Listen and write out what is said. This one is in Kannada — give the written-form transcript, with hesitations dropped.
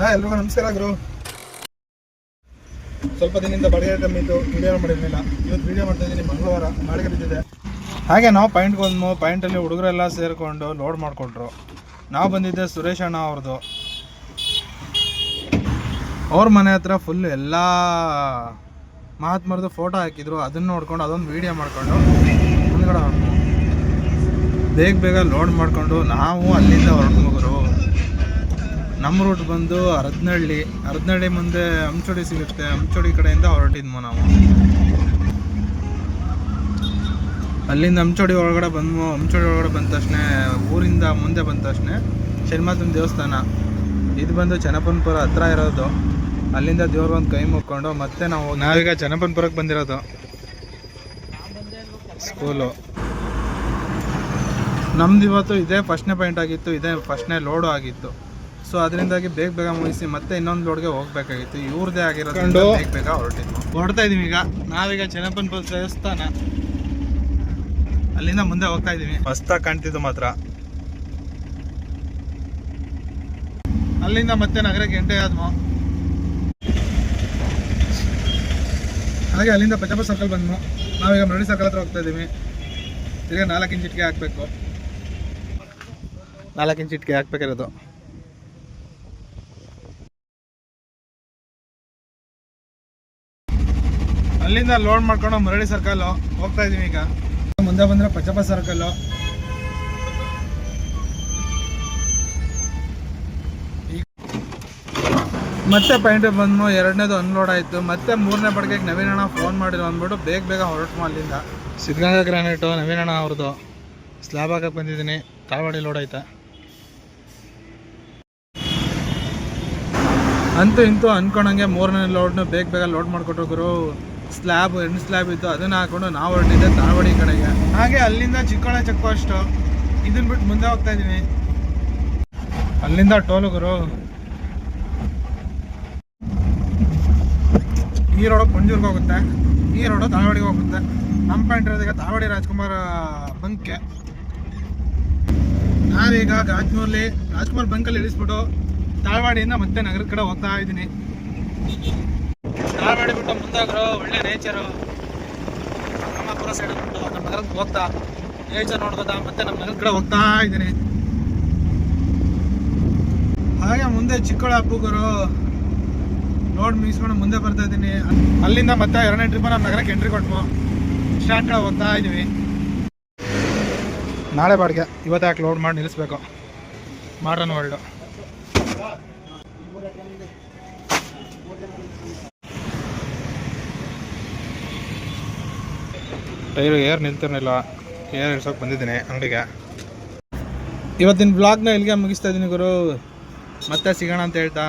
ಎಲ್ರಿಗೂ ನಮಸ್ಕಾರ ಗುರು. ಸ್ವಲ್ಪ ದಿನದಿಂದ ಬಡಿಗೆ ಕಮ್ಮಿತ್ತು, ವಿಡಿಯೋ ಮಾಡಿರಲಿಲ್ಲ. ಇವತ್ತು ವಿಡಿಯೋ ಮಾಡ್ತಾ ಇದ್ದೀನಿ. ಮಂಗಳವಾರ ಬಾಡಿಗೆ ಬಿದ್ದಿದೆ. ಹಾಗೆ ನಾವು ಪಾಯಿಂಟ್ಗೆ ಬಂದ್ಮು. ಪಾಯಿಂಟಲ್ಲಿ ಹುಡುಗರೆಲ್ಲ ಸೇರಿಕೊಂಡು ಲೋಡ್ ಮಾಡಿಕೊಟ್ರು. ನಾವು ಬಂದಿದ್ದೆ ಸುರೇಶ್ ಅಣ್ಣ ಅವ್ರದ್ದು. ಅವ್ರ ಮನೆ ಹತ್ರ ಫುಲ್ ಎಲ್ಲ ಮಹಾತ್ಮರದು ಫೋಟೋ ಹಾಕಿದ್ರು. ಅದನ್ನು ನೋಡ್ಕೊಂಡು ಅದೊಂದು ವೀಡಿಯೋ ಮಾಡ್ಕೊಂಡು ಮುಂದ್ಗಡೆ ಬೇಗ ಲೋಡ್ ಮಾಡಿಕೊಂಡು ನಾವು ಅಲ್ಲಿಂದ ಹೊರಟುಗುರು. ನಮ್ಮ ರೂಟ್ ಬಂದು ಅರದ್ನಹಳ್ಳಿ ಮುಂದೆ ಅಂಚೋಡಿ ಸಿಗುತ್ತೆ. ಅಂಚೋಡಿ ಕಡೆಯಿಂದ ಹೊರಟಿದ್ವು ನಾವು. ಅಲ್ಲಿಂದ ಅಂಚೋಡಿ ಒಳಗಡೆ ಬಂದ್ವು. ಅಂಚೋಡಿ ಒಳಗಡೆ ಬಂದ ತಕ್ಷಣ ಊರಿಂದ ಮುಂದೆ ಬಂದ ತಕ್ಷಣ ಶನಿಮಾತನ ದೇವಸ್ಥಾನ ಇದು ಬಂದು ಚನ್ನಪ್ಪನಪುರ ಹತ್ರ ಇರೋದು. ಅಲ್ಲಿಂದ ದೇವ್ರಿಗೊಂದು ಕೈ ಮುಕ್ಕೊಂಡು ಮತ್ತೆ ನಾವೀಗ ಚನ್ನಪ್ಪನಪುರಕ್ಕೆ ಬಂದಿರೋದು. ಸ್ಕೂಲು ನಮ್ದು ಇವತ್ತು ಇದೇ ಫಸ್ಟ್ನೇ ಪಾಯಿಂಟ್ ಆಗಿತ್ತು, ಇದೇ ಫಸ್ಟ್ನೇ ಲೋಡು ಆಗಿತ್ತು. ಸೊ ಅದರಿಂದಾಗಿ ಬೇಗ ಮುಗಿಸಿ ಮತ್ತೆ ಇನ್ನೊಂದು ಲೋಡ್ಗೆ ಹೋಗ್ಬೇಕಾಗಿತ್ತು. ಇವ್ರದ್ದೇ ಆಗಿರೋದು ಬೇಗ ಹೊರಡ್ತಾ ಇದೀವಿ. ಈಗ ನಾವೀಗ ಚನ್ನಪ್ಪನಪುರ ದೇವಸ್ಥಾನ ಅಲ್ಲಿಂದ ಮುಂದೆ ಹೋಗ್ತಾ ಇದೀವಿ. ಮಸ್ತಾಗಿ ಕಾಣ್ತಿದ್ದು ಮಾತ್ರ. ಅಲ್ಲಿಂದ ಮತ್ತೆ ನಗರಕ್ಕೆ ಎಂಟೆ ಆದ್ವು. ಹಾಗೆ ಅಲ್ಲಿಂದ ಪಚ್ಚಪ್ಪ ಸರ್ಕಲ್ ಬಂದ್ವು. ನಾವೀಗ ಮರಳಿ ಸರ್ಕಲ್ ಹತ್ರ ಹೋಗ್ತಾ ಇದೀವಿ. ಈಗ 4 ಇಂಚ್ ಇಟ್ಕೆ ಹಾಕ್ಬೇಕು. 4 ಇಂಚ್ ಇಟ್ಕೆ ಹಾಕ್ಬೇಕಿರೋದು. ಅಲ್ಲಿಂದ ಲೋಡ್ ಮಾಡ್ಕೊಂಡು ಮರಳಿ ಸರ್ಕಲ್ ಹೋಗ್ತಾ ಇದೀವಿ. ಈಗ ಮುಂದೆ ಬಂದ್ರೆ ಪಚ್ಚಪ್ಪ ಸರ್ಕಲ್. ಮತ್ತೆ ಪಾಯಿಂಟ್ ಬಂದು ಎರಡನೇದು ಅನ್ಲೋಡ್ ಆಯಿತು. ಮತ್ತೆ 3ನೇ ಬಡ್ಗೆಗೆ ನವೀನಣ್ಣ ಫೋನ್ ಮಾಡಿದ್ರು ಅಂದ್ಬಿಟ್ಟು ಬೇಗ ಹೊರಟು ಅಲ್ಲಿಂದ. ಸಿದ್ಧಗಂಗಾ ಗ್ರಾನೈಟು ನವೀನಣ್ಣ ಅವ್ರದ್ದು ಸ್ಲ್ಯಾಬ್ ಹಾಕಕ್ಕೆ ಬಂದಿದ್ದೀನಿ. ತಾಳ್ವಾಡಿ ಲೋಡ್ ಆಯ್ತಾ. ಅಂತೂ ಇಂತೂ ಅನ್ಕೊಂಡಂಗೆ 3ನೇ ಲೋಡ್ನ ಬೇಗ ಲೋಡ್ ಮಾಡಿಕೊಟ್ರು ಗುರು. ಎಂಟು ಸ್ಲ್ಯಾಬ್ ಇತ್ತು, ಅದನ್ನು ಹಾಕೊಂಡು ನಾವು ಹೊರಟಿದ್ದೆ ತಾಳ್ವಾಡಿ ಕಡೆಗೆ. ಹಾಗೆ ಅಲ್ಲಿಂದ ಚಿಕ್ಕೋಳೆ ಚೆಕ್ ಪೋಸ್ಟು ಇದನ್ನ ಬಿಟ್ಟು ಮುಂದೆ ಹೋಗ್ತಾ ಇದ್ದೀವಿ. ಅಲ್ಲಿಂದ ಟೋಲು ಗುರು. ಈ ರೋಡು ಪಂಜೂರ್ಗೆ ಹೋಗುತ್ತೆ, ಈ ರೋಡು ತಾಳ್ವಾಡಿಗೆ ಹೋಗುತ್ತೆ. ನಮ್ಮ ಪಾಯಿಂಟ್ ಇರೋದೀಗ ತಾಳ್ವಾಡಿ ರಾಜ್ಕುಮಾರ್ ಬಂಕ್ಗೆ. ನಾವೀಗ ರಾಜ್ಕುಮಾರ್ ಬಂಕಲ್ಲಿ ಇಳಿಸ್ಬಿಟ್ಟು ತಾಳ್ವಾಡಿಯಿಂದ ಮತ್ತೆ ನಗರದ ಕಡೆ ಹೋಗ್ತಾ ಇದ್ದೀನಿ. ತಾಳ್ವಾಡಿ ಬಿಟ್ಟು ಮುಂದಾಗ್ರು ಒಳ್ಳೆ ನೇಚರು. ರಾಮಾಪುರ ಸೈಡ್ ಬಿಟ್ಟು ನಮ್ಮ ನಗರಕ್ಕೆ ಹೋಗ್ತಾ ನೇಚರ್ ನೋಡ್ಕೋತಾ ಮತ್ತೆ ನಮ್ಮ ನಗರದ ಕಡೆ ಹೋಗ್ತಾ ಇದ್ದೀನಿ. ಹಾಗೆ ಮುಂದೆ ಚಿಕ್ಕೋಳೆ ಹಬ್ಬಗುರು ಲೋಡ್ ಮುಗಿಸ್ಕೊಂಡು ಮುಂದೆ ಬರ್ತಾ ಇದ್ದೀನಿ. ಅಲ್ಲಿಂದ ಮತ್ತೆ 2ನೇ ಟ್ರಿಪ್ ನಮ್ಮ ನಗರಕ್ಕೆ ಎಂಟ್ರಿ ಕೊಟ್ವು. ಸ್ಟಾರ್ಟ್ ಕಡೆ ಹೋಗ್ತಾ ಇದ್ದೀವಿ. ನಾಳೆ ಬಾಡಿಗೆ ಇವತ್ತು ಯಾಕೆ ಲೋಡ್ ಮಾಡಿ ನಿಲ್ಲಿಸ್ಬೇಕು. ಮಾಡ್ರನ್ ವರ್ಲ್ಡು ಟೈರು ಏರ್ ನಿಲ್ತಿರಲಿಲ್ಲ. ಏರ್ ಇಡ್ಸೋಕೆ ಬಂದಿದ್ದೀನಿ ಅಂಗಡಿಗೆ. ಇವತ್ತಿನ ಬ್ಲಾಗ್ನ ಇಲ್ಲಿಗೆ ಮುಗಿಸ್ತಾ ಇದ್ದೀನಿ ಗುರು. ಮತ್ತೆ ಸಿಗೋಣ ಅಂತ ಹೇಳ್ತಾ